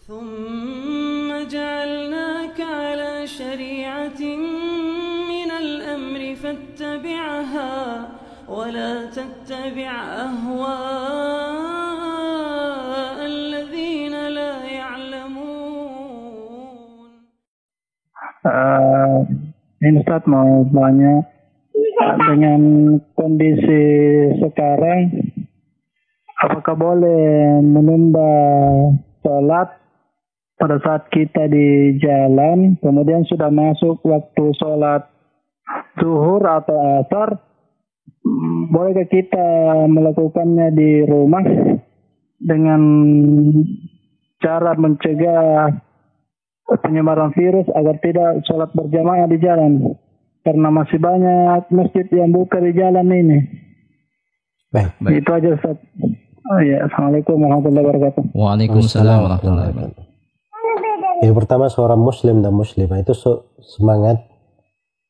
ثم جعلناك على شريعة من الأمر فاتبعها ولا تتبع أهواء الذين لا يعلمون. Ini Ustaz mau tanya, dengan kondisi sekarang, apakah boleh menunda sholat pada saat kita di jalan, kemudian sudah masuk waktu sholat zuhur atau asar, bolehkah kita melakukannya di rumah dengan cara mencegah penyebaran virus agar tidak sholat berjamaah di jalan? Karena masih banyak masjid yang buka di jalan ini. Baik. Itu aja Ustaz. Oh ya, Assalamualaikum warahmatullahi wabarakatuh. Waalaikumsalam warahmatullahi wabarakatuh. Yang pertama, seorang muslim dan muslimah itu semangat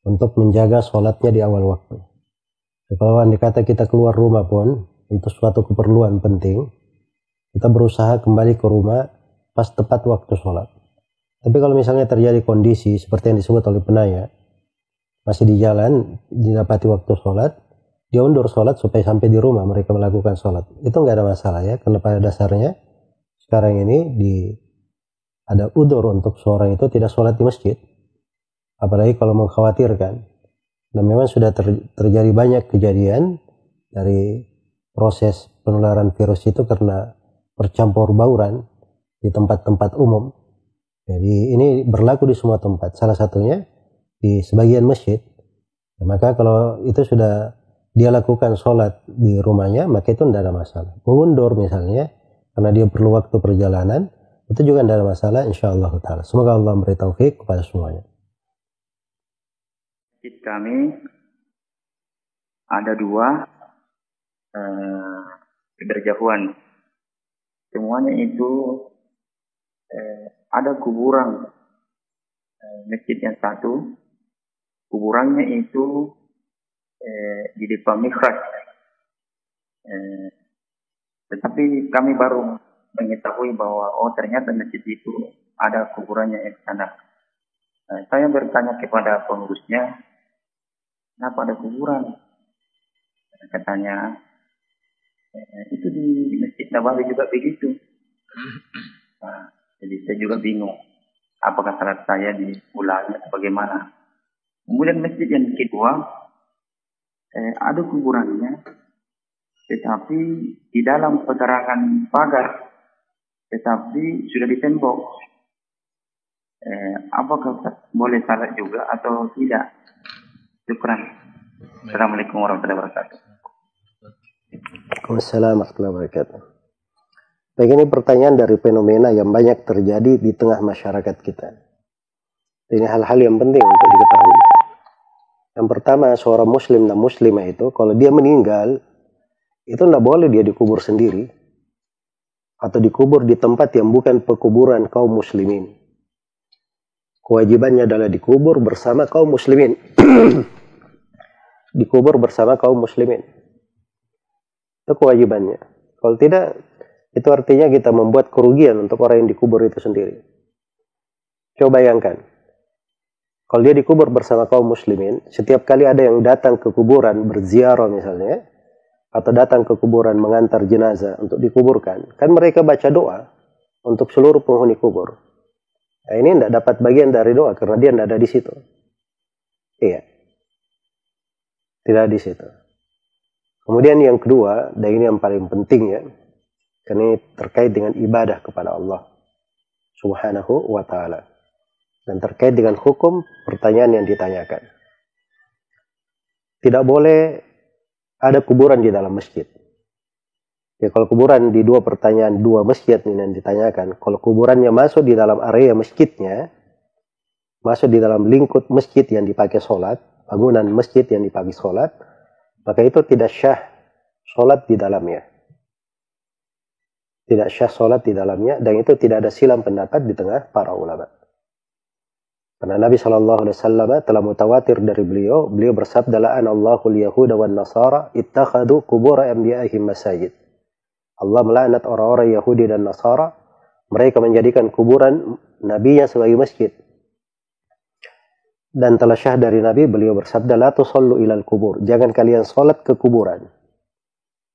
untuk menjaga sholatnya di awal waktu. Kalau andai kata kita keluar rumah pun untuk suatu keperluan penting, kita berusaha kembali ke rumah pas tepat waktu sholat. Tapi kalau misalnya terjadi kondisi seperti yang disebut oleh penanya, masih di jalan, didapati waktu sholat, dia undur sholat supaya sampai di rumah mereka melakukan sholat. Itu nggak ada masalah ya, karena pada dasarnya sekarang ini ada udzur untuk seorang itu tidak sholat di masjid. Apalagi kalau mengkhawatirkan. Dan memang sudah terjadi banyak kejadian dari proses penularan virus itu karena bercampur bauran di tempat-tempat umum. Jadi ini berlaku di semua tempat. Salah satunya di sebagian masjid. Maka kalau itu sudah dia lakukan sholat di rumahnya, maka itu tidak ada masalah. Mengundur misalnya, karena dia perlu waktu perjalanan, itu juga tidak ada masalah, insyaAllah ta'ala. Semoga Allah memberi taufik kepada semuanya. Masjid kami ada 2 berjauhan. Semuanya itu ada kuburan. Masjid yang satu, kuburannya itu di depan mihrab. Tetapi kami baru mengetahui bahwa ternyata masjid itu ada kuburannya yang sana. Saya bertanya kepada pengurusnya, kenapa ada kuburan? Katanya, itu di Masjid Nabawi juga begitu. Jadi saya juga bingung, apakah salah saya diulangi atau bagaimana. Kemudian masjid yang kedua, ada kuburannya, tetapi di dalam pekarangan pagar, tetapi sudah ditembok. Apakah boleh salat juga atau tidak? Syukran. Assalamualaikum warahmatullahi wabarakatuh. Waalaikumsalam warahmatullahi wabarakatuh. Baik, ini pertanyaan dari fenomena yang banyak terjadi di tengah masyarakat kita. Ini hal-hal yang penting untuk diketahui. Yang pertama, seorang muslim dan muslimah itu, kalau dia meninggal, itu tidak boleh dia dikubur sendiri. Atau dikubur di tempat yang bukan pekuburan kaum muslimin. Kewajibannya adalah dikubur bersama kaum muslimin. Dikubur bersama kaum muslimin. Itu kewajibannya. Kalau tidak, itu artinya kita membuat kerugian untuk orang yang dikubur itu sendiri. Coba bayangkan. Kalau dia dikubur bersama kaum muslimin, setiap kali ada yang datang ke kuburan berziarah misalnya, atau datang ke kuburan mengantar jenazah untuk dikuburkan, kan mereka baca doa untuk seluruh penghuni kubur. Nah, ini tidak dapat bagian dari doa karena dia tidak ada di situ. Iya. Tidak di situ. Kemudian yang kedua, dan ini yang paling penting ya, karena ini terkait dengan ibadah kepada Allah Subhanahu wa ta'ala. Dan terkait dengan hukum pertanyaan yang ditanyakan. Tidak boleh ada kuburan di dalam masjid. Ya, kalau kuburan di 2 pertanyaan, 2 masjid ini yang ditanyakan, kalau kuburannya masuk di dalam area masjidnya, masuk di dalam lingkup masjid yang dipakai sholat, bangunan masjid yang dipakai sholat, maka itu tidak syah sholat di dalamnya. Tidak syah sholat di dalamnya, dan itu tidak ada silang pendapat di tengah para ulama. Karena Nabi SAW telah mutawatir dari beliau bersabda, la'anallahu al-yahuda wan nasara ittakhadhu qubur anbiya'ihim masajid. Allah melaknat orang-orang Yahudi dan Nasara, Mereka menjadikan kuburan nabinya sebagai masjid. Dan telah syah dari Nabi, beliau bersabda, la tusallu ilal kubur. Jangan kalian sholat ke kuburan.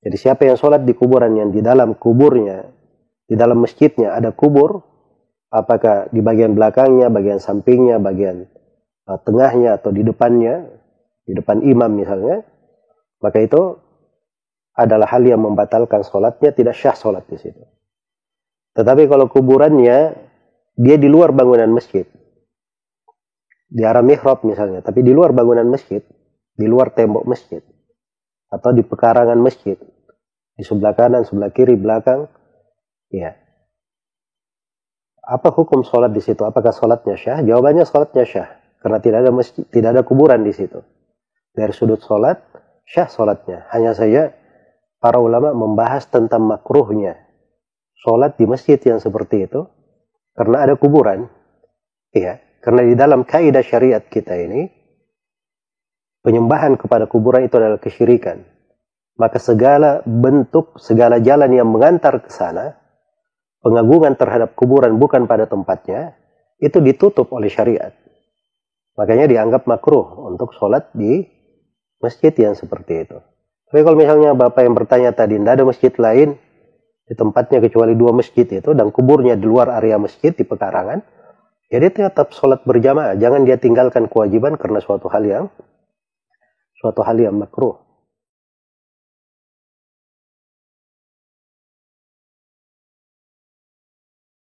Jadi siapa yang sholat di kuburan, yang di dalam kuburnya, di dalam masjidnya ada kubur, apakah di bagian belakangnya, bagian sampingnya, bagian tengahnya, atau di depannya, di depan imam misalnya, maka itu adalah hal yang membatalkan sholatnya, tidak syah sholat di situ. Tetapi kalau kuburannya, dia di luar bangunan masjid, di arah mihrab misalnya, tapi di luar bangunan masjid, di luar tembok masjid, atau di pekarangan masjid, di sebelah kanan, sebelah kiri, belakang, ya. Apa hukum sholat di situ? Apakah sholatnya syah? Jawabannya sholatnya syah, karena tidak ada masjid, tidak ada kuburan di situ. Dari sudut sholat, syah sholatnya. Hanya saja para ulama membahas tentang makruhnya sholat di masjid yang seperti itu, karena ada kuburan, ya. Karena di dalam kaidah syariat kita ini, penyembahan kepada kuburan itu adalah kesyirikan. Maka segala bentuk, segala jalan yang mengantar ke sana, pengagungan terhadap kuburan bukan pada tempatnya, itu ditutup oleh syariat. Makanya dianggap makruh untuk sholat di masjid yang seperti itu. Tapi kalau misalnya Bapak yang bertanya tadi, tidak ada masjid lain di tempatnya kecuali 2 masjid itu, dan kuburnya di luar area masjid, di pekarangan, jadi tetap sholat berjamaah. Jangan dia tinggalkan kewajiban karena suatu hal yang makruh.